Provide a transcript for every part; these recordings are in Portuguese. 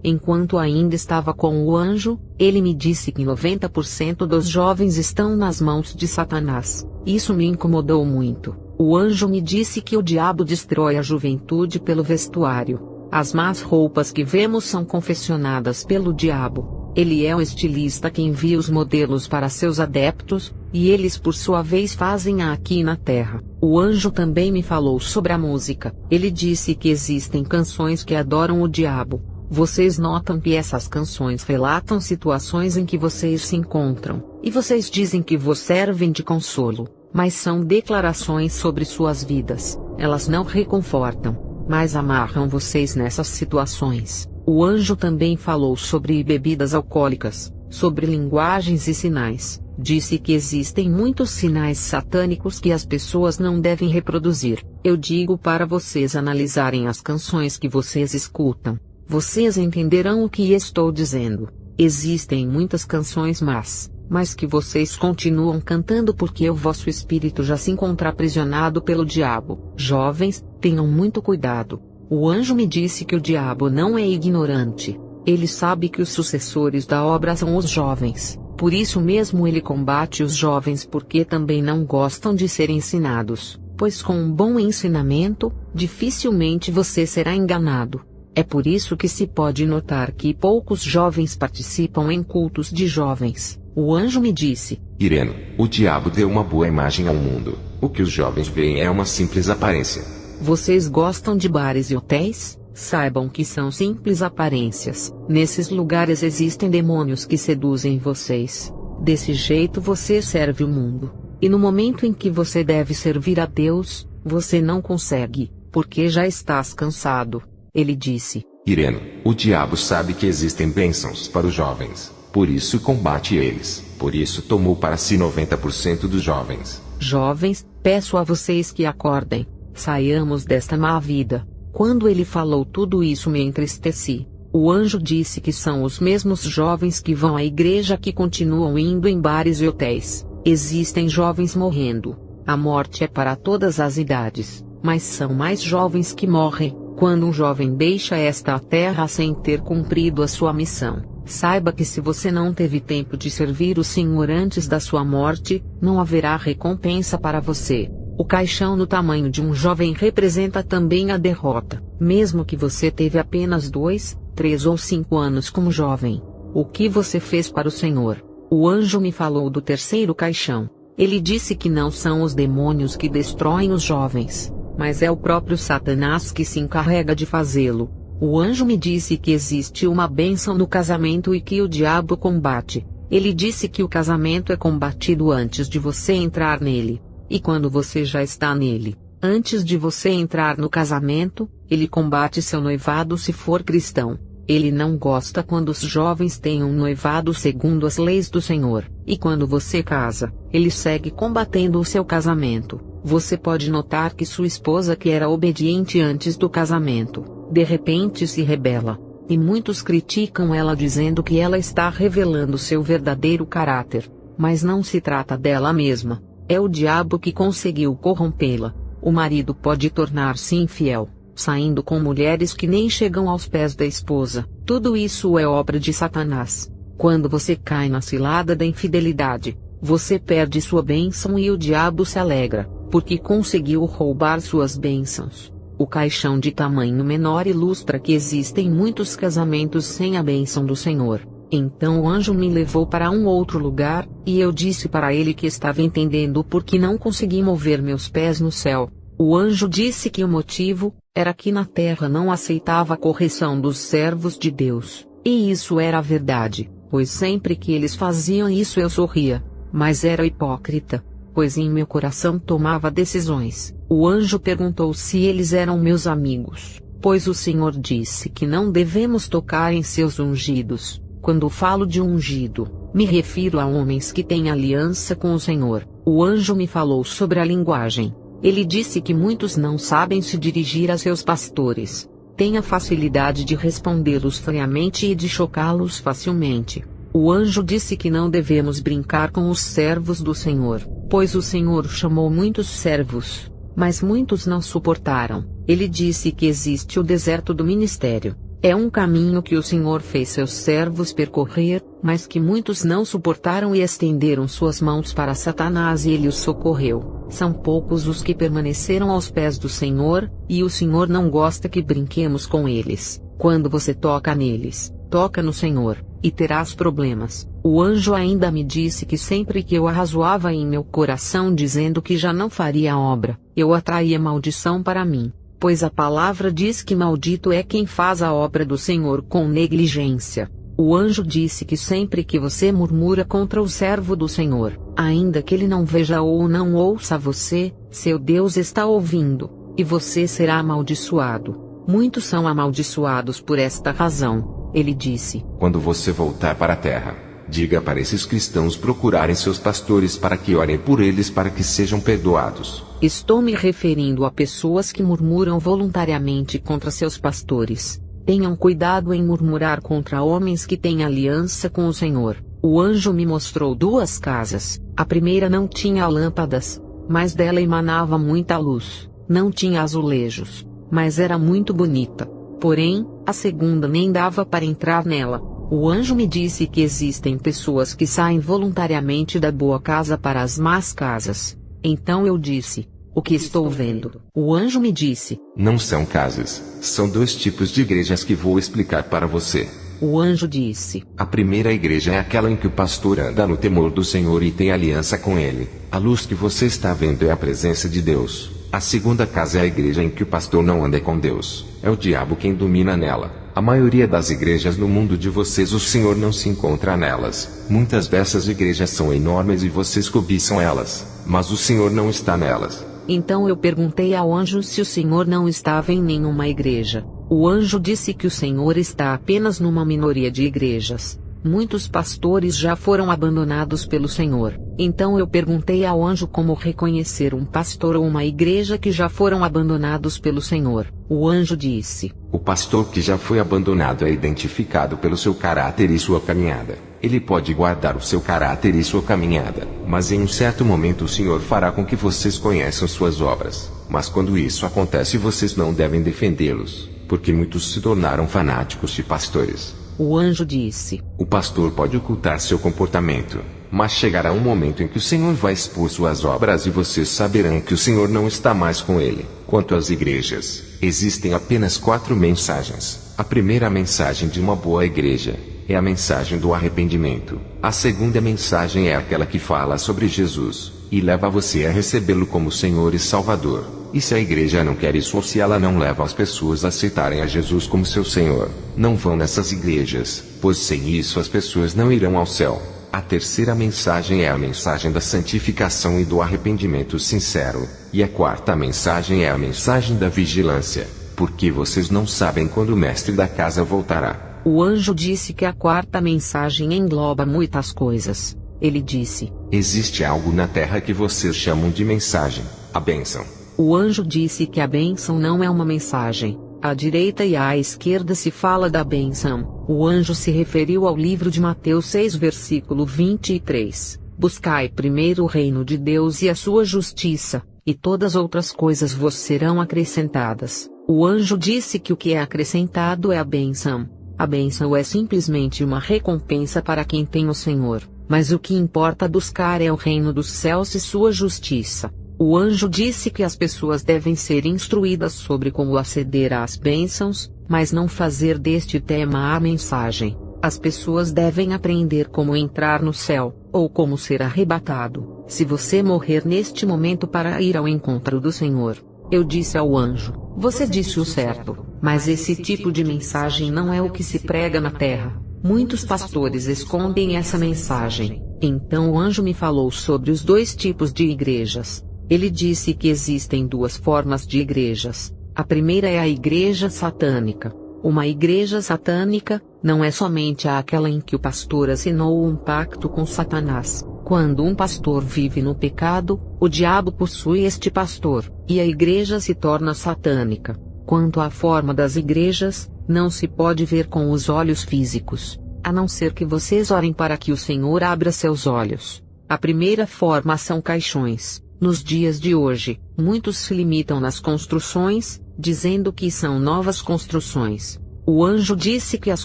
Enquanto ainda estava com o anjo, ele me disse que 90% dos jovens estão nas mãos de Satanás. Isso me incomodou muito. O anjo me disse que o diabo destrói a juventude pelo vestuário. As más roupas que vemos são confeccionadas pelo diabo. Ele é o estilista que envia os modelos para seus adeptos, e eles por sua vez fazem-a aqui na terra. O anjo também me falou sobre a música. Ele disse que existem canções que adoram o diabo. Vocês notam que essas canções relatam situações em que vocês se encontram, e vocês dizem que vos servem de consolo, mas são declarações sobre suas vidas. Elas não reconfortam, mas amarram vocês nessas situações. O anjo também falou sobre bebidas alcoólicas, sobre linguagens e sinais. Disse que existem muitos sinais satânicos que as pessoas não devem reproduzir. Eu digo para vocês analisarem as canções que vocês escutam. Vocês entenderão o que estou dizendo. Existem muitas canções más, mas que vocês continuam cantando porque o vosso espírito já se encontra aprisionado pelo diabo. Jovens, tenham muito cuidado. O anjo me disse que o diabo não é ignorante. Ele sabe que os sucessores da obra são os jovens. Por isso mesmo ele combate os jovens porque também não gostam de ser ensinados, pois com um bom ensinamento, dificilmente você será enganado. É por isso que se pode notar que poucos jovens participam em cultos de jovens. O anjo me disse: Ireno, o diabo deu uma boa imagem ao mundo. O que os jovens veem é uma simples aparência. Vocês gostam de bares e hotéis? Saibam que são simples aparências. Nesses lugares existem demônios que seduzem vocês. Desse jeito você serve o mundo. E no momento em que você deve servir a Deus, você não consegue, porque já estás cansado. Ele disse: Ireno, o diabo sabe que existem bênçãos para os jovens, por isso combate eles. Por isso tomou para si 90% dos jovens. Jovens, peço a vocês que acordem. Saiamos desta má vida. Quando ele falou tudo isso me entristeci. O anjo disse que são os mesmos jovens que vão à igreja que continuam indo em bares e hotéis. Existem jovens morrendo. A morte é para todas as idades, mas são mais jovens que morrem quando um jovem deixa esta terra sem ter cumprido a sua missão. Saiba que se você não teve tempo de servir o Senhor antes da sua morte, não haverá recompensa para você. O caixão no tamanho de um jovem representa também a derrota, mesmo que você teve apenas 2, 3 ou 5 anos como jovem. O que você fez para o Senhor? O anjo me falou do terceiro caixão. Ele disse que não são os demônios que destroem os jovens, mas é o próprio Satanás que se encarrega de fazê-lo. O anjo me disse que existe uma bênção no casamento e que o diabo combate. Ele disse que o casamento é combatido antes de você entrar nele. E quando você já está nele, antes de você entrar no casamento, ele combate seu noivado se for cristão. Ele não gosta quando os jovens têm um noivado segundo as leis do Senhor. E quando você casa, ele segue combatendo o seu casamento. Você pode notar que sua esposa, que era obediente antes do casamento, de repente se rebela. E muitos criticam ela dizendo que ela está revelando seu verdadeiro caráter. Mas não se trata dela mesma. É o diabo que conseguiu corrompê-la. O marido pode tornar-se infiel, saindo com mulheres que nem chegam aos pés da esposa. Tudo isso é obra de Satanás. Quando você cai na cilada da infidelidade, você perde sua bênção e o diabo se alegra, porque conseguiu roubar suas bênçãos. O caixão de tamanho menor ilustra que existem muitos casamentos sem a bênção do Senhor. Então o anjo me levou para um outro lugar, e eu disse para ele que estava entendendo porque não consegui mover meus pés no céu. O anjo disse que o motivo era que na terra não aceitava a correção dos servos de Deus. E isso era verdade, pois sempre que eles faziam isso eu sorria, mas era hipócrita, pois em meu coração tomava decisões. O anjo perguntou se eles eram meus amigos, pois o Senhor disse que não devemos tocar em seus ungidos. Quando falo de ungido, me refiro a homens que têm aliança com o Senhor. O anjo me falou sobre a linguagem. Ele disse que muitos não sabem se dirigir a seus pastores. Têm a facilidade de respondê-los friamente e de chocá-los facilmente. O anjo disse que não devemos brincar com os servos do Senhor, pois o Senhor chamou muitos servos, mas muitos não suportaram. Ele disse que existe o deserto do ministério. É um caminho que o Senhor fez seus servos percorrer, mas que muitos não suportaram e estenderam suas mãos para Satanás e ele os socorreu. São poucos os que permaneceram aos pés do Senhor, e o Senhor não gosta que brinquemos com eles. Quando você toca neles, toca no Senhor, e terás problemas. O anjo ainda me disse que sempre que eu arrazoava em meu coração dizendo que já não faria a obra, eu atraía maldição para mim. Pois a palavra diz que maldito é quem faz a obra do Senhor com negligência. O anjo disse que sempre que você murmura contra o servo do Senhor, ainda que ele não veja ou não ouça você, seu Deus está ouvindo, e você será amaldiçoado. Muitos são amaldiçoados por esta razão. Ele disse: Quando você voltar para a terra, diga para esses cristãos procurarem seus pastores para que orem por eles para que sejam perdoados. Estou me referindo a pessoas que murmuram voluntariamente contra seus pastores. Tenham cuidado em murmurar contra homens que têm aliança com o Senhor. O anjo me mostrou 2 casas. A primeira não tinha lâmpadas, mas dela emanava muita luz. Não tinha azulejos, mas era muito bonita. Porém, a segunda nem dava para entrar nela. O anjo me disse que existem pessoas que saem voluntariamente da boa casa para as más casas. Então eu disse: o que estou vendo? O anjo me disse: não são casas, são 2 tipos de igrejas que vou explicar para você. O anjo disse: a primeira igreja é aquela em que o pastor anda no temor do Senhor e tem aliança com ele. A luz que você está vendo é a presença de Deus. A segunda casa é a igreja em que o pastor não anda com Deus. É o diabo quem domina nela. A maioria das igrejas no mundo de vocês o Senhor não se encontra nelas. Muitas dessas igrejas são enormes e vocês cobiçam elas, mas o Senhor não está nelas. Então eu perguntei ao anjo se o Senhor não estava em nenhuma igreja. O anjo disse que o Senhor está apenas numa minoria de igrejas. Muitos pastores já foram abandonados pelo Senhor. Então eu perguntei ao anjo como reconhecer um pastor ou uma igreja que já foram abandonados pelo Senhor. O anjo disse: o pastor que já foi abandonado é identificado pelo seu caráter e sua caminhada. Ele pode guardar o seu caráter e sua caminhada, mas em um certo momento o Senhor fará com que vocês conheçam suas obras. Mas quando isso acontece, vocês não devem defendê-los, porque muitos se tornaram fanáticos de pastores. O anjo disse: o pastor pode ocultar seu comportamento, mas chegará um momento em que o Senhor vai expor suas obras e vocês saberão que o Senhor não está mais com ele. Quanto às igrejas, existem apenas 4 mensagens. A primeira mensagem de uma boa igreja é a mensagem do arrependimento. A segunda mensagem é aquela que fala sobre Jesus e leva você a recebê-lo como Senhor e Salvador. E se a igreja não quer isso ou se ela não leva as pessoas a aceitarem a Jesus como seu Senhor, não vão nessas igrejas, pois sem isso as pessoas não irão ao céu. A terceira mensagem é a mensagem da santificação e do arrependimento sincero. E a quarta mensagem é a mensagem da vigilância, porque vocês não sabem quando o mestre da casa voltará. O anjo disse que a quarta mensagem engloba muitas coisas. Ele disse: existe algo na terra que vocês chamam de mensagem, a bênção. O anjo disse que a bênção não é uma mensagem. À direita e à esquerda se fala da bênção. O anjo se referiu ao livro de Mateus 6, versículo 23. Buscai primeiro o reino de Deus e a sua justiça, e todas outras coisas vos serão acrescentadas. O anjo disse que o que é acrescentado é a bênção. A bênção é simplesmente uma recompensa para quem tem o Senhor, mas o que importa buscar é o reino dos céus e sua justiça. O anjo disse que as pessoas devem ser instruídas sobre como aceder às bênçãos, mas não fazer deste tema a mensagem. As pessoas devem aprender como entrar no céu, ou como ser arrebatado, se você morrer neste momento para ir ao encontro do Senhor. Eu disse ao anjo: você disse o certo, mas esse tipo de mensagem não é o que se prega na terra. Muitos pastores escondem essa mensagem. Então o anjo me falou sobre os 2 tipos de igrejas. Ele disse que existem 2 formas de igrejas. A primeira é a igreja satânica. Uma igreja satânica não é somente aquela em que o pastor assinou um pacto com Satanás. Quando um pastor vive no pecado, o diabo possui este pastor, e a igreja se torna satânica. Quanto à forma das igrejas, não se pode ver com os olhos físicos, a não ser que vocês orem para que o Senhor abra seus olhos. A primeira forma são caixões. Nos dias de hoje, muitos se limitam nas construções, dizendo que são novas construções. o anjo disse que as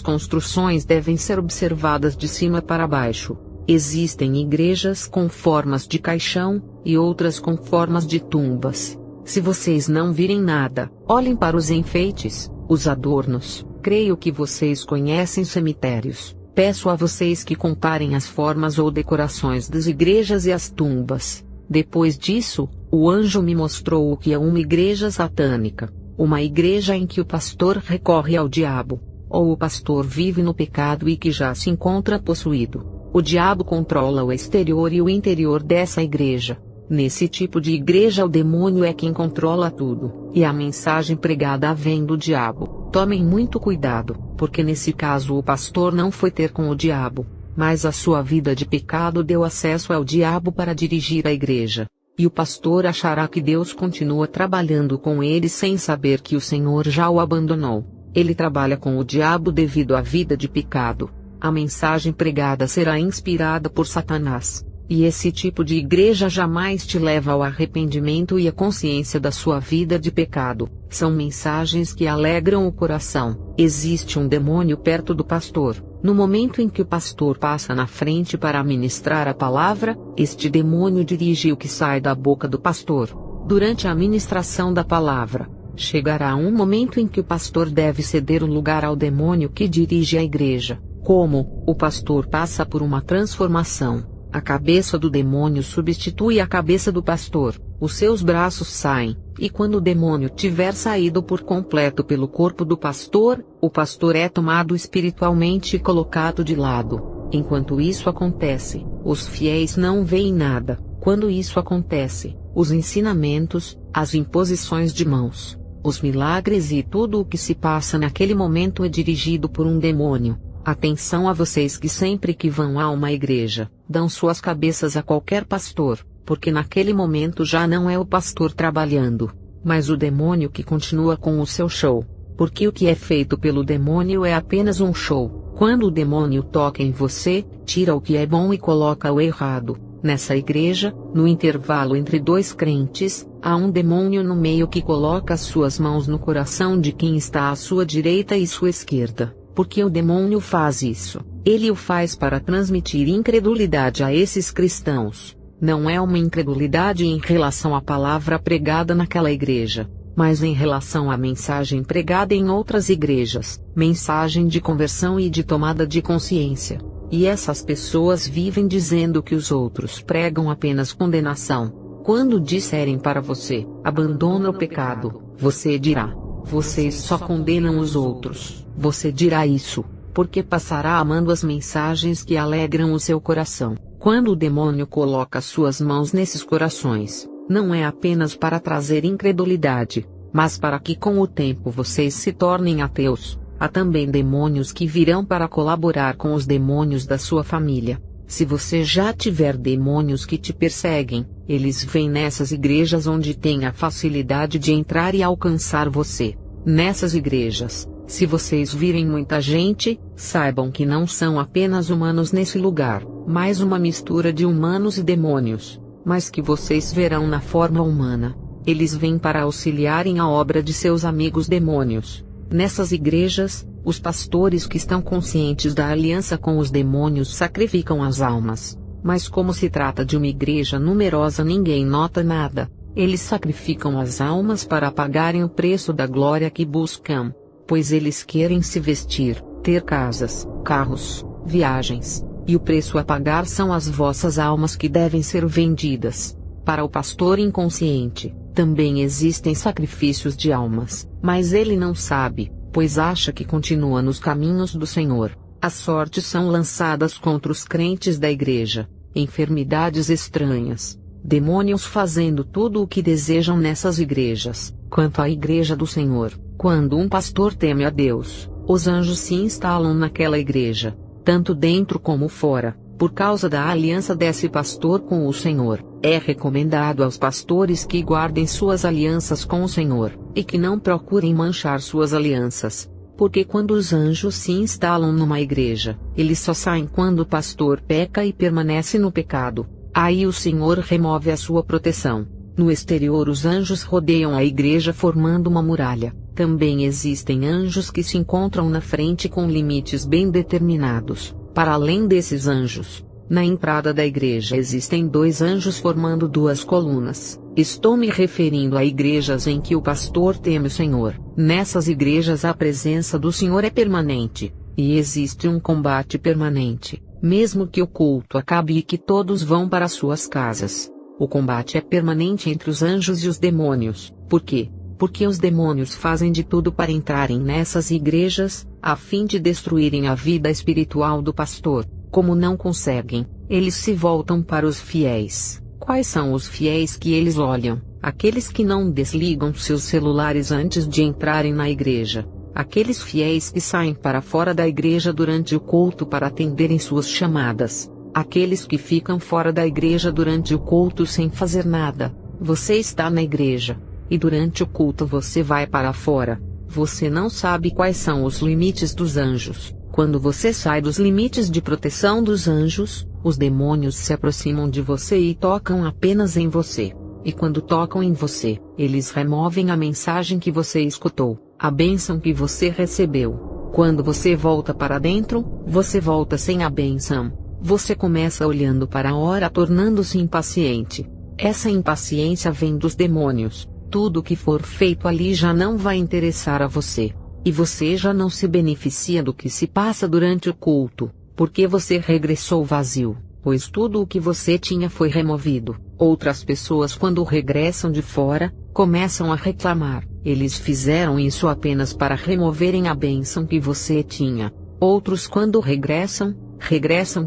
construções devem ser observadas de cima para baixo. Existem igrejas com formas de caixão, e outras com formas de tumbas. Se vocês não virem nada, olhem para os enfeites, os adornos. Creio que vocês conhecem cemitérios. Peço a vocês que comparem as formas ou decorações das igrejas e as tumbas. Depois disso, o anjo me mostrou o que é uma igreja satânica. Uma igreja em que o pastor recorre ao diabo, ou o pastor vive no pecado e que já se encontra possuído. O diabo controla o exterior e o interior dessa igreja. Nesse tipo de igreja o demônio é quem controla tudo, e a mensagem pregada vem do diabo. Tomem muito cuidado, porque nesse caso o pastor não foi ter com o diabo, mas a sua vida de pecado deu acesso ao diabo para dirigir a igreja. E o pastor achará que Deus continua trabalhando com ele sem saber que o Senhor já o abandonou. Ele trabalha com o diabo devido à vida de pecado. A mensagem pregada será inspirada por Satanás. E esse tipo de igreja jamais te leva ao arrependimento e à consciência da sua vida de pecado. São mensagens que alegram o coração. Existe um demônio perto do pastor. No momento em que o pastor passa na frente para ministrar a palavra, este demônio dirige o que sai da boca do pastor. Durante a ministração da palavra, chegará um momento em que o pastor deve ceder o lugar ao demônio que dirige a igreja. Como o pastor passa por uma transformação, a cabeça do demônio substitui a cabeça do pastor, os seus braços saem, e quando o demônio tiver saído por completo pelo corpo do pastor, o pastor é tomado espiritualmente e colocado de lado. Enquanto isso acontece, os fiéis não veem nada. Quando isso acontece, os ensinamentos, as imposições de mãos, os milagres e tudo o que se passa naquele momento é dirigido por um demônio. Atenção a vocês que sempre que vão a uma igreja, dão suas cabeças a qualquer pastor, porque naquele momento já não é o pastor trabalhando, mas o demônio que continua com o seu show, porque o que é feito pelo demônio é apenas um show. Quando o demônio toca em você, tira o que é bom e coloca o errado. Nessa igreja, no intervalo entre dois crentes, há um demônio no meio que coloca suas mãos no coração de quem está à sua direita e sua esquerda. Porque o demônio faz isso? Ele o faz para transmitir incredulidade a esses cristãos. Não é uma incredulidade em relação à palavra pregada naquela igreja, mas em relação à mensagem pregada em outras igrejas, mensagem de conversão e de tomada de consciência. E essas pessoas vivem dizendo que os outros pregam apenas condenação. Quando disserem para você, abandona o pecado, você dirá, vocês só condenam os outros. Você dirá isso, porque passará amando as mensagens que alegram o seu coração. Quando o demônio coloca suas mãos nesses corações, não é apenas para trazer incredulidade, mas para que com o tempo vocês se tornem ateus. Há também demônios que virão para colaborar com os demônios da sua família. Se você já tiver demônios que te perseguem, eles vêm nessas igrejas onde tem a facilidade de entrar e alcançar você. Nessas igrejas, se vocês virem muita gente, saibam que não são apenas humanos nesse lugar, mas uma mistura de humanos e demônios, mas que vocês verão na forma humana. Eles vêm para auxiliarem a obra de seus amigos demônios. Nessas igrejas, os pastores que estão conscientes da aliança com os demônios sacrificam as almas. Mas como se trata de uma igreja numerosa, ninguém nota nada. Eles sacrificam as almas para pagarem o preço da glória que buscam. Pois eles querem se vestir, ter casas, carros, viagens, e o preço a pagar são as vossas almas que devem ser vendidas. Para o pastor inconsciente, também existem sacrifícios de almas, mas ele não sabe, pois acha que continua nos caminhos do Senhor. As sortes são lançadas contra os crentes da igreja, enfermidades estranhas, demônios fazendo tudo o que desejam nessas igrejas. Quanto à igreja do Senhor, quando um pastor teme a Deus, os anjos se instalam naquela igreja, tanto dentro como fora. Por causa da aliança desse pastor com o Senhor, é recomendado aos pastores que guardem suas alianças com o Senhor, e que não procurem manchar suas alianças. Porque quando os anjos se instalam numa igreja, eles só saem quando o pastor peca e permanece no pecado. Aí o Senhor remove a sua proteção. No exterior os anjos rodeiam a igreja formando uma muralha. Também existem anjos que se encontram na frente com limites bem determinados. Para além desses anjos, na entrada da igreja existem 2 anjos formando 2 colunas. Estou me referindo a igrejas em que o pastor teme o Senhor. Nessas igrejas a presença do Senhor é permanente, e existe um combate permanente, mesmo que o culto acabe e que todos vão para suas casas. O combate é permanente entre os anjos e os demônios. Por quê? Porque os demônios fazem de tudo para entrarem nessas igrejas, a fim de destruírem a vida espiritual do pastor. Como não conseguem, eles se voltam para os fiéis. Quais são os fiéis que eles olham? Aqueles que não desligam seus celulares antes de entrarem na igreja. Aqueles fiéis que saem para fora da igreja durante o culto para atenderem suas chamadas. Aqueles que ficam fora da igreja durante o culto sem fazer nada. Você está na igreja, e durante o culto você vai para fora. Você não sabe quais são os limites dos anjos. Quando você sai dos limites de proteção dos anjos, os demônios se aproximam de você e tocam apenas em você. E quando tocam em você, eles removem a mensagem que você escutou, a bênção que você recebeu. Quando você volta para dentro, você volta sem a bênção. Você começa olhando para a hora, tornando-se impaciente. Essa impaciência vem dos demônios. Tudo que for feito ali já não vai interessar a você. E você já não se beneficia do que se passa durante o culto, porque você regressou vazio, pois tudo o que você tinha foi removido. Outras pessoas, quando regressam de fora, começam a reclamar. Eles fizeram isso apenas para removerem a bênção que você tinha. Outros, quando regressam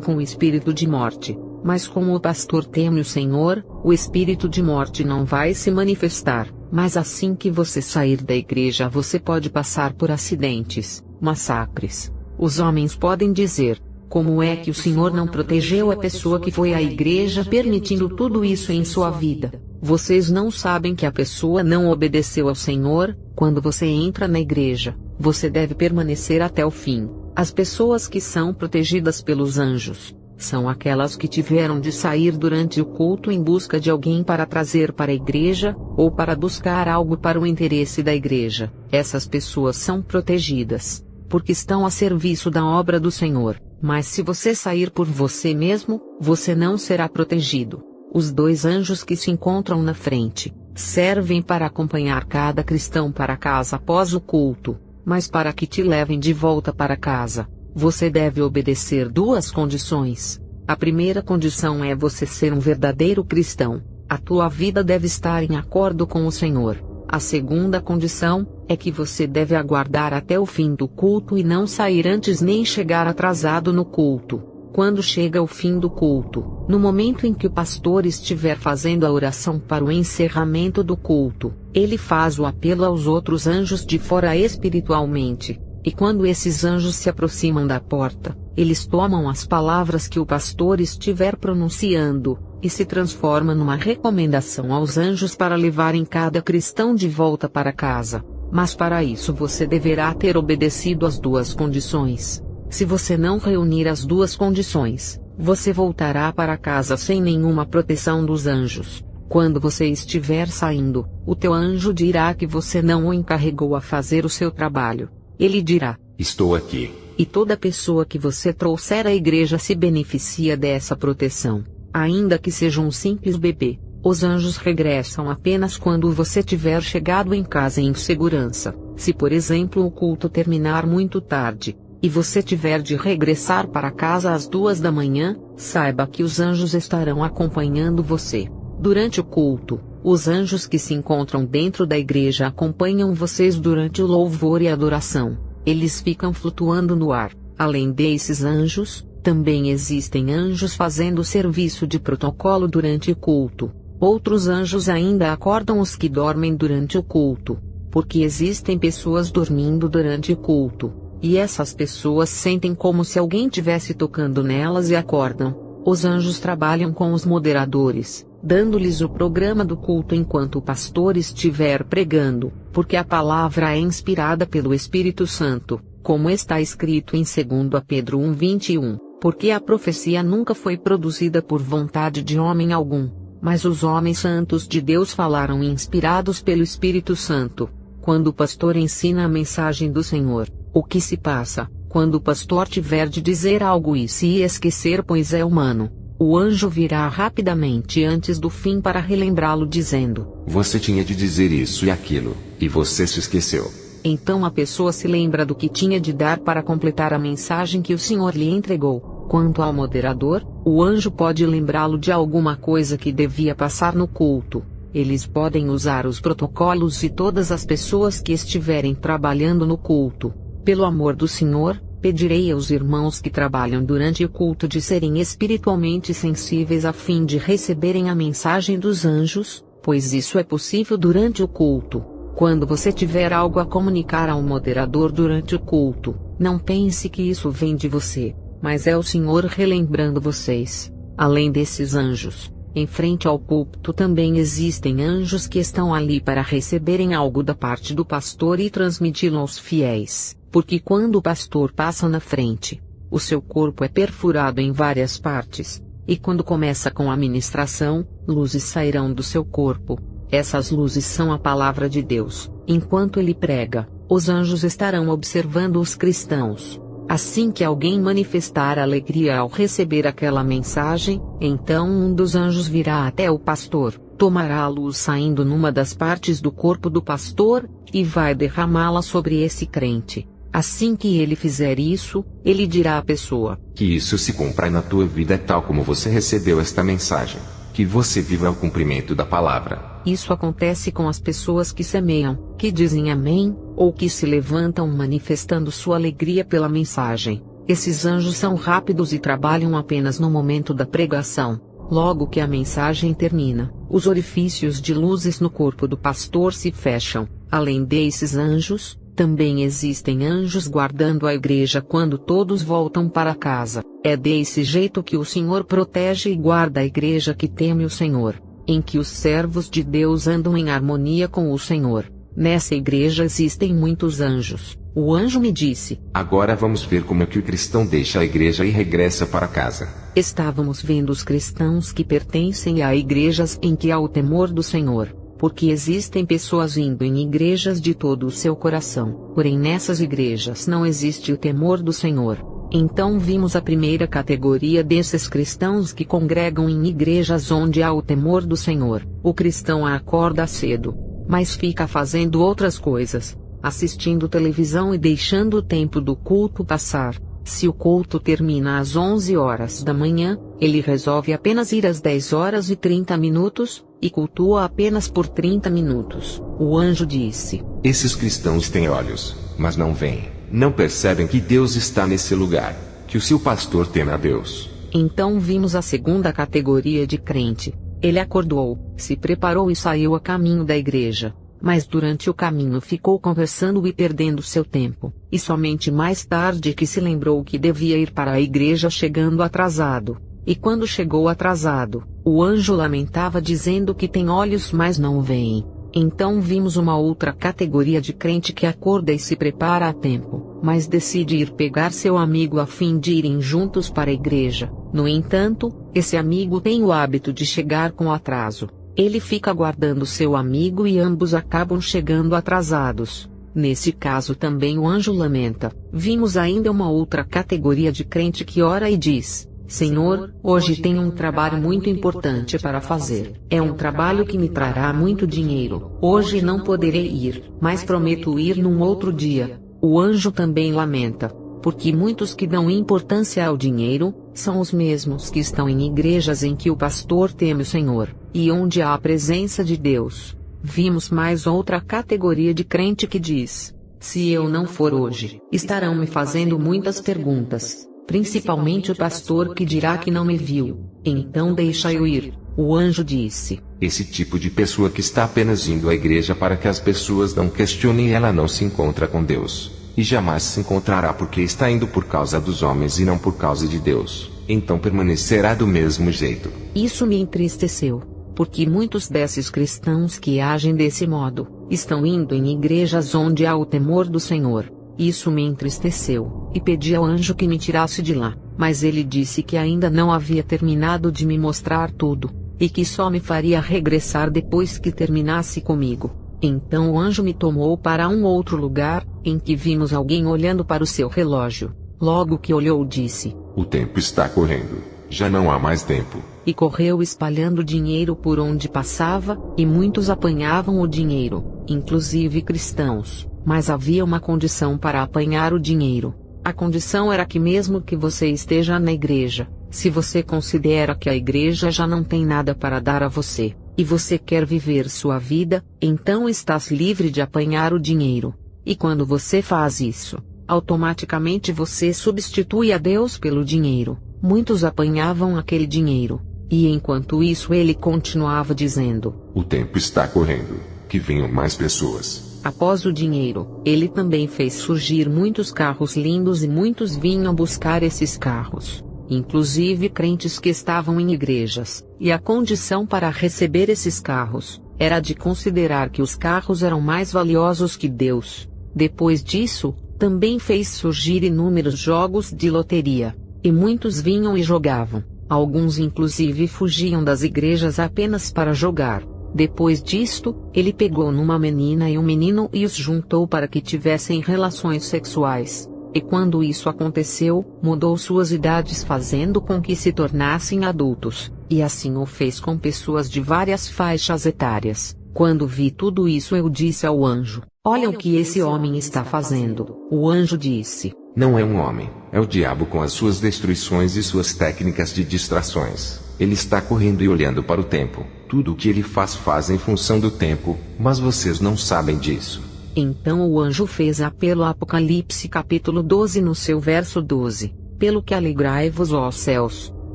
com o espírito de morte. Mas como o pastor teme o Senhor, o espírito de morte não vai se manifestar. Mas assim que você sair da igreja você pode passar por acidentes, massacres. Os homens podem dizer: como é que o Senhor não protegeu a pessoa que foi à igreja permitindo tudo isso em sua vida? Vocês não sabem que a pessoa não obedeceu ao Senhor. Quando você entra na igreja, você deve permanecer até o fim. As pessoas que são protegidas pelos anjos são aquelas que tiveram de sair durante o culto em busca de alguém para trazer para a igreja, ou para buscar algo para o interesse da igreja. Essas pessoas são protegidas, porque estão a serviço da obra do Senhor. Mas se você sair por você mesmo, você não será protegido. Os 2 anjos que se encontram na frente servem para acompanhar cada cristão para casa após o culto, mas para que te levem de volta para casa, você deve obedecer 2 condições. A primeira condição é você ser um verdadeiro cristão. A tua vida deve estar em acordo com o Senhor. A segunda condição é que você deve aguardar até o fim do culto e não sair antes nem chegar atrasado no culto. Quando chega o fim do culto, no momento em que o pastor estiver fazendo a oração para o encerramento do culto, ele faz o apelo aos outros anjos de fora espiritualmente. E quando esses anjos se aproximam da porta, eles tomam as palavras que o pastor estiver pronunciando, e se transforma numa recomendação aos anjos para levarem cada cristão de volta para casa. Mas para isso você deverá ter obedecido às 2 condições. Se você não reunir as 2 condições, você voltará para casa sem nenhuma proteção dos anjos. Quando você estiver saindo, o teu anjo dirá que você não o encarregou a fazer o seu trabalho. Ele dirá: estou aqui. E toda pessoa que você trouxer à igreja se beneficia dessa proteção. Ainda que seja um simples bebê, os anjos regressam apenas quando você tiver chegado em casa em segurança. Se por exemplo o culto terminar muito tarde, e você tiver de regressar para casa às 2 da manhã, saiba que os anjos estarão acompanhando você. Durante o culto, os anjos que se encontram dentro da igreja acompanham vocês durante o louvor e adoração. Eles ficam flutuando no ar. Além desses anjos, também existem anjos fazendo serviço de protocolo durante o culto. Outros anjos ainda acordam os que dormem durante o culto, porque existem pessoas dormindo durante o culto, e essas pessoas sentem como se alguém tivesse tocando nelas e acordam. Os anjos trabalham com os moderadores, dando-lhes o programa do culto enquanto o pastor estiver pregando, porque a palavra é inspirada pelo Espírito Santo, como está escrito em 2 Pedro 1:21, porque a profecia nunca foi produzida por vontade de homem algum, mas os homens santos de Deus falaram inspirados pelo Espírito Santo. quando o pastor ensina a mensagem do Senhor. O que se passa, quando o pastor tiver de dizer algo e se esquecer, pois é humano? O anjo virá rapidamente antes do fim para relembrá-lo, dizendo: Você tinha de dizer isso e aquilo, e você se esqueceu. Então a pessoa se lembra do que tinha de dar para completar a mensagem que o Senhor lhe entregou. Quanto ao moderador, o anjo pode lembrá-lo de alguma coisa que devia passar no culto. Eles podem usar os protocolos e todas as pessoas que estiverem trabalhando no culto. Pelo amor do Senhor, pedirei aos irmãos que trabalham durante o culto de serem espiritualmente sensíveis a fim de receberem a mensagem dos anjos, pois isso é possível durante o culto. Quando você tiver algo a comunicar ao moderador durante o culto, não pense que isso vem de você, mas é o Senhor relembrando vocês. Além desses anjos, em frente ao púlpito também existem anjos que estão ali para receberem algo da parte do pastor e transmiti-lo aos fiéis, porque quando o pastor passa na frente, o seu corpo é perfurado em várias partes, e quando começa com a ministração, luzes sairão do seu corpo. Essas luzes são a palavra de Deus. Enquanto ele prega, os anjos estarão observando os cristãos. Assim que alguém manifestar alegria ao receber aquela mensagem, então um dos anjos virá até o pastor, tomará a luz saindo numa das partes do corpo do pastor, e vai derramá-la sobre esse crente. Assim que ele fizer isso, ele dirá à pessoa: Que isso se cumpra na tua vida tal como você recebeu esta mensagem. Que você viva o cumprimento da palavra. Isso acontece com as pessoas que semeiam, que dizem amém, ou que se levantam manifestando sua alegria pela mensagem. Esses anjos são rápidos e trabalham apenas no momento da pregação. Logo que a mensagem termina, os orifícios de luzes no corpo do pastor se fecham. Além desses anjos, também existem anjos guardando a igreja quando todos voltam para casa. É desse jeito que o Senhor protege e guarda a igreja que teme o Senhor, em que os servos de Deus andam em harmonia com o Senhor. Nessa igreja existem muitos anjos. O anjo me disse: Agora vamos ver como é que o cristão deixa a igreja e regressa para casa. Estávamos vendo os cristãos que pertencem a igrejas em que há o temor do Senhor. Porque existem pessoas indo em igrejas de todo o seu coração, porém nessas igrejas não existe o temor do Senhor. Então vimos a primeira categoria desses cristãos que congregam em igrejas onde há o temor do Senhor. O cristão acorda cedo, mas fica fazendo outras coisas, assistindo televisão e deixando o tempo do culto passar. Se o culto termina às 11 horas da manhã, ele resolve apenas ir às 10 horas e 30 minutos, e cultua apenas por 30 minutos. O anjo disse: Esses cristãos têm olhos, mas não veem. Não percebem que Deus está nesse lugar, que o seu pastor teme a Deus. Então vimos a segunda categoria de crente. Ele acordou, se preparou e saiu a caminho da igreja. Mas durante o caminho ficou conversando e perdendo seu tempo, e somente mais tarde que se lembrou que devia ir para a igreja, chegando atrasado. E quando chegou atrasado, o anjo lamentava dizendo que tem olhos mas não veem. Então vimos uma outra categoria de crente que acorda e se prepara a tempo, mas decide ir pegar seu amigo a fim de irem juntos para a igreja. No entanto, esse amigo tem o hábito de chegar com atraso. Ele fica aguardando seu amigo e ambos acabam chegando atrasados. Nesse caso também o anjo lamenta. Vimos ainda uma outra categoria de crente que ora e diz: Senhor, hoje tenho um trabalho muito importante para fazer. É um trabalho que me trará muito dinheiro. Hoje não poderei ir, mas prometo ir num outro dia. O anjo também lamenta, porque muitos que dão importância ao dinheiro, são os mesmos que estão em igrejas em que o pastor teme o Senhor, e onde há a presença de Deus. Vimos mais outra categoria de crente que diz: se eu não for hoje, estarão me fazendo muitas perguntas, principalmente o pastor que dirá que não me viu, então deixa eu ir. O anjo disse: esse tipo de pessoa que está apenas indo à igreja para que as pessoas não questionem, ela não se encontra com Deus. E jamais se encontrará porque está indo por causa dos homens e não por causa de Deus. Então permanecerá do mesmo jeito. Isso me entristeceu, porque muitos desses cristãos que agem desse modo, estão indo em igrejas onde há o temor do Senhor. Isso me entristeceu, e pedi ao anjo que me tirasse de lá, mas ele disse que ainda não havia terminado de me mostrar tudo, e que só me faria regressar depois que terminasse comigo. Então o anjo me tomou para um outro lugar, em que vimos alguém olhando para o seu relógio. Logo que olhou disse: O tempo está correndo, já não há mais tempo. E correu espalhando dinheiro por onde passava, e muitos apanhavam o dinheiro, inclusive cristãos, mas havia uma condição para apanhar o dinheiro. A condição era que mesmo que você esteja na igreja, se você considera que a igreja já não tem nada para dar a você, e você quer viver sua vida, então estás livre de apanhar o dinheiro. E quando você faz isso, automaticamente você substitui a Deus pelo dinheiro. Muitos apanhavam aquele dinheiro, e enquanto isso ele continuava dizendo: O tempo está correndo, que venham mais pessoas. Após o dinheiro, ele também fez surgir muitos carros lindos e muitos vinham buscar esses carros, inclusive crentes que estavam em igrejas, e a condição para receber esses carros era de considerar que os carros eram mais valiosos que Deus. Depois disso, também fez surgir inúmeros jogos de loteria, e muitos vinham e jogavam, alguns inclusive fugiam das igrejas apenas para jogar. Depois disto, ele pegou numa menina e um menino e os juntou para que tivessem relações sexuais. E quando isso aconteceu, mudou suas idades fazendo com que se tornassem adultos, e assim o fez com pessoas de várias faixas etárias. Quando vi tudo isso eu disse ao anjo: Olha o que esse homem está fazendo. O anjo disse: Não é um homem, é o diabo com as suas destruições e suas técnicas de distrações. Ele está correndo e olhando para o tempo. Tudo o que ele faz em função do tempo, mas vocês não sabem disso. Então o anjo fez apelo a Apocalipse capítulo 12 no seu verso 12. Pelo que alegrai-vos, ó céus,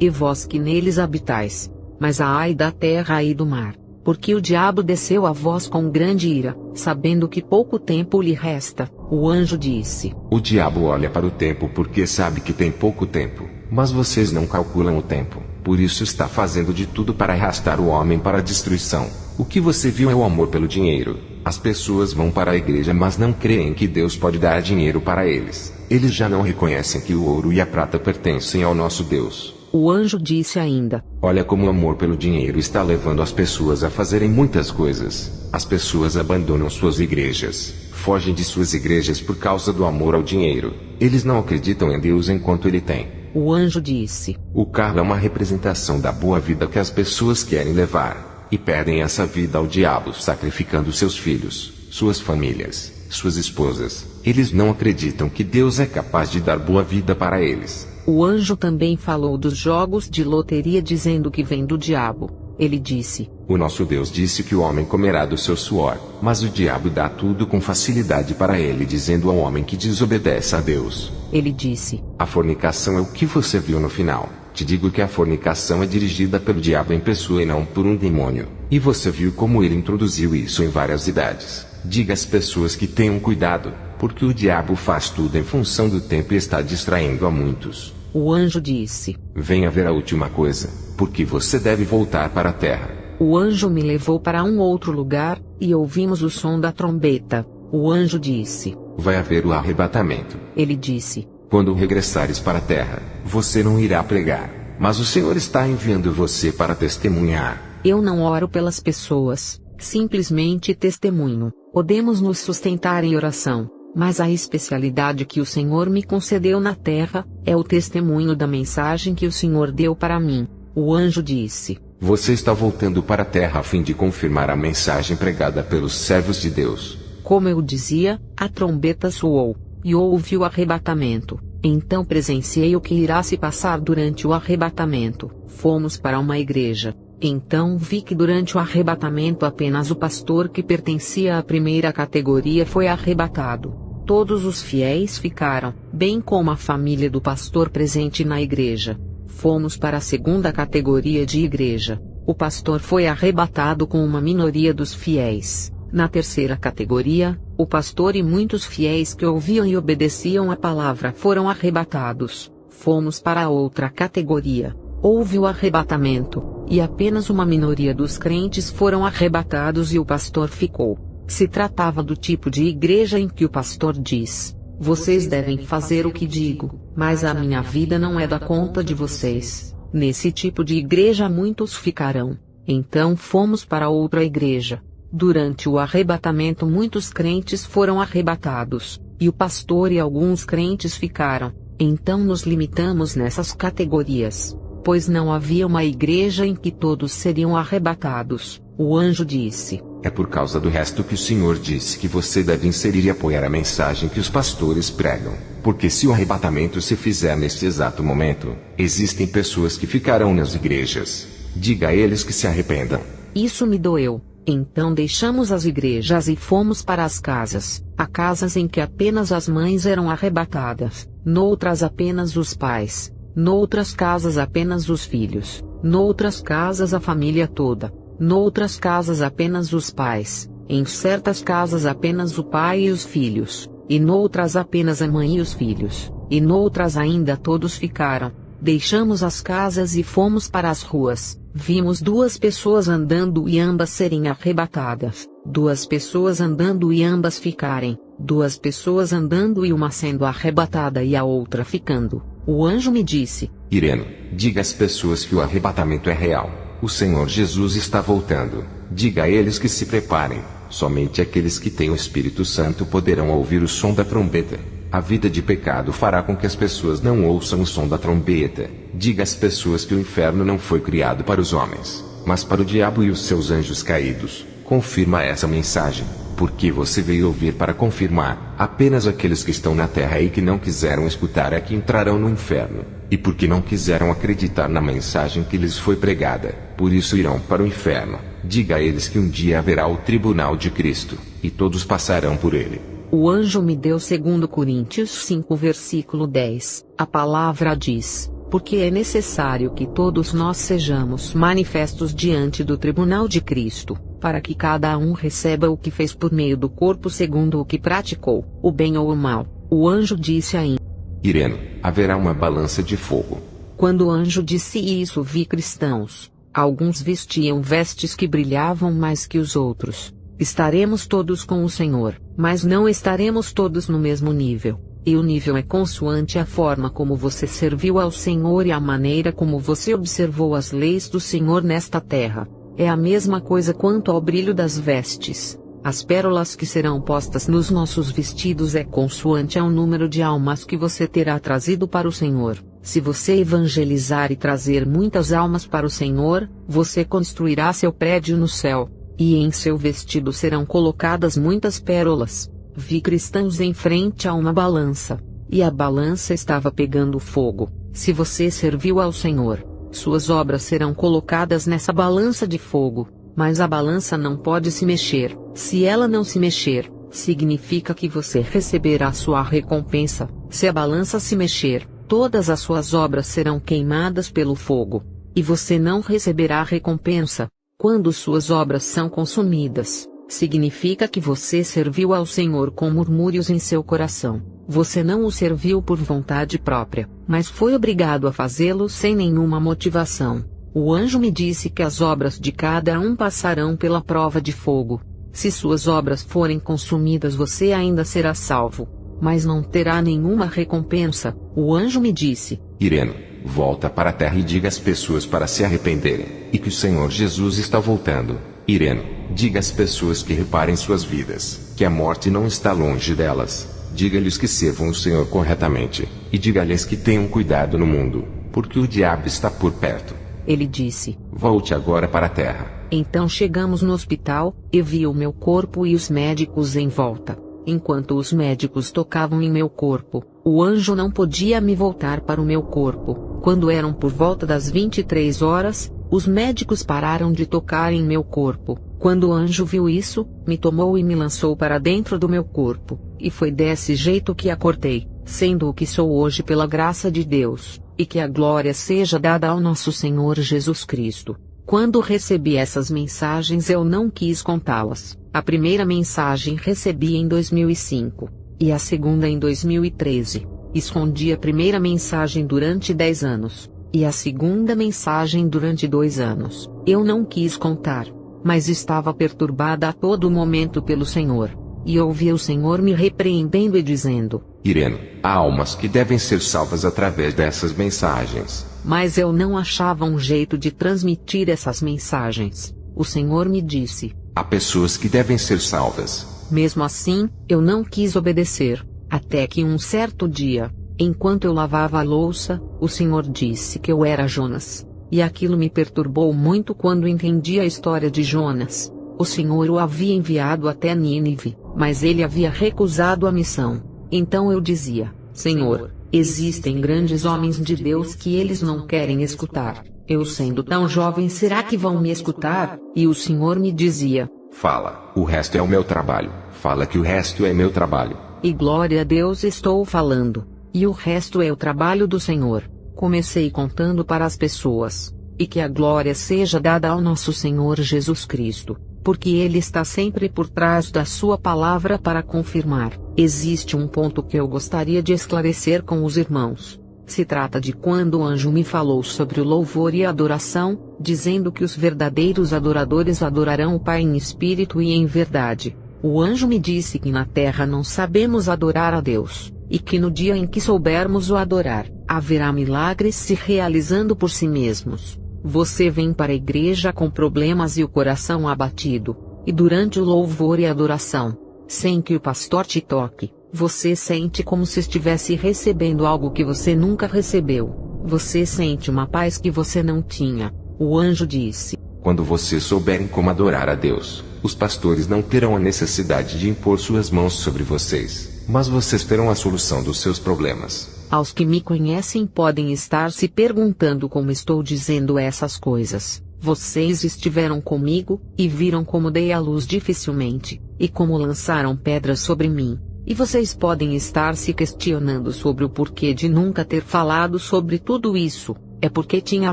e vós que neles habitais. Mas ai da terra e do mar, porque o diabo desceu a vós com grande ira, sabendo que pouco tempo lhe resta. O anjo disse: O diabo olha para o tempo porque sabe que tem pouco tempo, mas vocês não calculam o tempo. Por isso está fazendo de tudo para arrastar o homem para a destruição. O que você viu é o amor pelo dinheiro. As pessoas vão para a igreja mas não creem que Deus pode dar dinheiro para eles. Eles já não reconhecem que o ouro e a prata pertencem ao nosso Deus. O anjo disse ainda: Olha como o amor pelo dinheiro está levando as pessoas a fazerem muitas coisas. As pessoas abandonam suas igrejas, fogem de suas igrejas por causa do amor ao dinheiro. Eles não acreditam em Deus enquanto ele tem. O anjo disse: O carro é uma representação da boa vida que as pessoas querem levar, e perdem essa vida ao diabo sacrificando seus filhos, suas famílias, suas esposas. Eles não acreditam que Deus é capaz de dar boa vida para eles. O anjo também falou dos jogos de loteria dizendo que vem do diabo. Ele disse: O nosso Deus disse que o homem comerá do seu suor, mas o diabo dá tudo com facilidade para ele, dizendo ao homem que desobedece a Deus. Ele disse: A fornicação é o que você viu no final. Te digo que a fornicação é dirigida pelo diabo em pessoa e não por um demônio. E você viu como ele introduziu isso em várias idades. Diga às pessoas que tenham cuidado, porque o diabo faz tudo em função do tempo e está distraindo a muitos. O anjo disse: Venha ver a última coisa, porque você deve voltar para a terra. O anjo me levou para um outro lugar, e ouvimos o som da trombeta. O anjo disse: Vai haver o arrebatamento. Ele disse: Quando regressares para a terra, você não irá pregar, mas o Senhor está enviando você para testemunhar. Eu não oro pelas pessoas, simplesmente testemunho. Podemos nos sustentar em oração, mas a especialidade que o Senhor me concedeu na terra é o testemunho da mensagem que o Senhor deu para mim. O anjo disse: Você está voltando para a terra a fim de confirmar a mensagem pregada pelos servos de Deus. Como eu dizia, a trombeta soou, e houve o arrebatamento. Então presenciei o que irá se passar durante o arrebatamento. Fomos para uma igreja. Então vi que durante o arrebatamento apenas o pastor que pertencia à primeira categoria foi arrebatado. Todos os fiéis ficaram, bem como a família do pastor presente na igreja. Fomos para a segunda categoria de igreja. O pastor foi arrebatado com uma minoria dos fiéis. Na terceira categoria, o pastor e muitos fiéis que ouviam e obedeciam a palavra foram arrebatados. Fomos para a outra categoria. Houve o arrebatamento, e apenas uma minoria dos crentes foram arrebatados e o pastor ficou. Se tratava do tipo de igreja em que o pastor diz: Vocês devem fazer o que digo, mas a minha vida não é da conta de vocês. Nesse tipo de igreja muitos ficarão. Então fomos para outra igreja. Durante o arrebatamento muitos crentes foram arrebatados, e o pastor e alguns crentes ficaram. Então nos limitamos nessas categorias, pois não havia uma igreja em que todos seriam arrebatados. O anjo disse: é por causa do resto que o Senhor disse que você deve inserir e apoiar a mensagem que os pastores pregam. Porque se o arrebatamento se fizer neste exato momento, existem pessoas que ficarão nas igrejas. Diga a eles que se arrependam. Isso me doeu. Então deixamos as igrejas e fomos para as casas. Há casas em que apenas as mães eram arrebatadas, noutras apenas os pais, noutras casas apenas os filhos, noutras casas a família toda, noutras casas apenas os pais, em certas casas apenas o pai e os filhos, e noutras apenas a mãe e os filhos, e noutras ainda todos ficaram. Deixamos as casas e fomos para as ruas. Vimos 2 pessoas andando e ambas serem arrebatadas, 2 pessoas andando e ambas ficarem, 2 pessoas andando e uma sendo arrebatada e a outra ficando. O anjo me disse: Ireno, diga às pessoas que o arrebatamento é real. O Senhor Jesus está voltando. Diga a eles que se preparem. Somente aqueles que têm o Espírito Santo poderão ouvir o som da trombeta. A vida de pecado fará com que as pessoas não ouçam o som da trombeta. Diga às pessoas que o inferno não foi criado para os homens, mas para o diabo e os seus anjos caídos. Confirma essa mensagem, porque você veio ouvir para confirmar. Apenas aqueles que estão na terra e que não quiseram escutar é que entrarão no inferno. E porque não quiseram acreditar na mensagem que lhes foi pregada, por isso irão para o inferno. Diga a eles que um dia haverá o tribunal de Cristo, e todos passarão por ele. O anjo me deu 2 Coríntios 5 versículo 10. A palavra diz: porque é necessário que todos nós sejamos manifestos diante do tribunal de Cristo, para que cada um receba o que fez por meio do corpo segundo o que praticou, o bem ou o mal. O anjo disse ainda: Ireno, haverá uma balança de fogo. Quando o anjo disse isso, vi cristãos. Alguns vestiam vestes que brilhavam mais que os outros. Estaremos todos com o Senhor, mas não estaremos todos no mesmo nível. E o nível é consoante a forma como você serviu ao Senhor e a maneira como você observou as leis do Senhor nesta terra. É a mesma coisa quanto ao brilho das vestes. As pérolas que serão postas nos nossos vestidos é consoante ao número de almas que você terá trazido para o Senhor. Se você evangelizar e trazer muitas almas para o Senhor, você construirá seu prédio no céu. E em seu vestido serão colocadas muitas pérolas. Vi cristãos em frente a uma balança, e a balança estava pegando fogo. Se você serviu ao Senhor, suas obras serão colocadas nessa balança de fogo, mas a balança não pode se mexer. Se ela não se mexer, significa que você receberá sua recompensa. Se a balança se mexer, todas as suas obras serão queimadas pelo fogo, e você não receberá a recompensa. Quando suas obras são consumidas, significa que você serviu ao Senhor com murmúrios em seu coração. Você não o serviu por vontade própria, mas foi obrigado a fazê-lo sem nenhuma motivação. O anjo me disse que as obras de cada um passarão pela prova de fogo. Se suas obras forem consumidas, você ainda será salvo, mas não terá nenhuma recompensa. O anjo me disse: Ireno, volta para a terra e diga às pessoas para se arrependerem, e que o Senhor Jesus está voltando. Ireno, diga às pessoas que reparem suas vidas, que a morte não está longe delas. Diga-lhes que servam o Senhor corretamente, e diga-lhes que tenham cuidado no mundo, porque o diabo está por perto. Ele disse: Volte agora para a terra. Então chegamos no hospital, e vi o meu corpo e os médicos em volta. Enquanto os médicos tocavam em meu corpo, o anjo não podia me voltar para o meu corpo. Quando eram por volta das 23 horas, os médicos pararam de tocar em meu corpo. Quando o anjo viu isso, me tomou e me lançou para dentro do meu corpo, e foi desse jeito que acordei, sendo o que sou hoje pela graça de Deus, e que a glória seja dada ao nosso Senhor Jesus Cristo. Quando recebi essas mensagens eu não quis contá-las. A primeira mensagem recebi em 2005, e a segunda em 2013. Escondi a primeira mensagem durante 10 anos, e a segunda mensagem durante 2 anos. Eu não quis contar, mas estava perturbada a todo momento pelo Senhor, e ouvi o Senhor me repreendendo e dizendo: Ireno, há almas que devem ser salvas através dessas mensagens. Mas eu não achava um jeito de transmitir essas mensagens. O Senhor me disse: Há pessoas que devem ser salvas. Mesmo assim, eu não quis obedecer, até que um certo dia, enquanto eu lavava a louça, o Senhor disse que eu era Jonas. E aquilo me perturbou muito quando entendi a história de Jonas. O Senhor o havia enviado até Nínive, mas ele havia recusado a missão. Então eu dizia: Senhor, existem grandes homens de Deus que eles não querem escutar. Eu sendo tão jovem, será que vão me escutar? E o Senhor me dizia: Fala, o resto é o meu trabalho. Fala que o resto é meu trabalho. E glória a Deus, estou falando. E o resto é o trabalho do Senhor. Comecei contando para as pessoas. E que a glória seja dada ao nosso Senhor Jesus Cristo, porque Ele está sempre por trás da sua palavra para confirmar. Existe um ponto que eu gostaria de esclarecer com os irmãos. Se trata de quando o anjo me falou sobre o louvor e a adoração, dizendo que os verdadeiros adoradores adorarão o Pai em espírito e em verdade. O anjo me disse que na terra não sabemos adorar a Deus, e que no dia em que soubermos o adorar, haverá milagres se realizando por si mesmos. Você vem para a igreja com problemas e o coração abatido, e durante o louvor e adoração, sem que o pastor te toque, você sente como se estivesse recebendo algo que você nunca recebeu. Você sente uma paz que você não tinha. O anjo disse: Quando vocês souberem como adorar a Deus, os pastores não terão a necessidade de impor suas mãos sobre vocês, mas vocês terão a solução dos seus problemas. Aos que me conhecem podem estar se perguntando como estou dizendo essas coisas. Vocês estiveram comigo, e viram como dei à luz dificilmente, e como lançaram pedras sobre mim. E vocês podem estar se questionando sobre o porquê de nunca ter falado sobre tudo isso. É porque tinha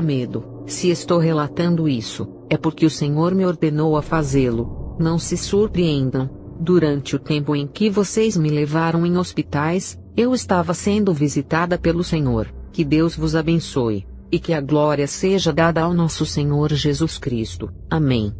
medo. Se estou relatando isso, é porque o Senhor me ordenou a fazê-lo. Não se surpreendam. Durante o tempo em que vocês me levaram em hospitais, eu estava sendo visitada pelo Senhor. Que Deus vos abençoe, e que a glória seja dada ao nosso Senhor Jesus Cristo. Amém.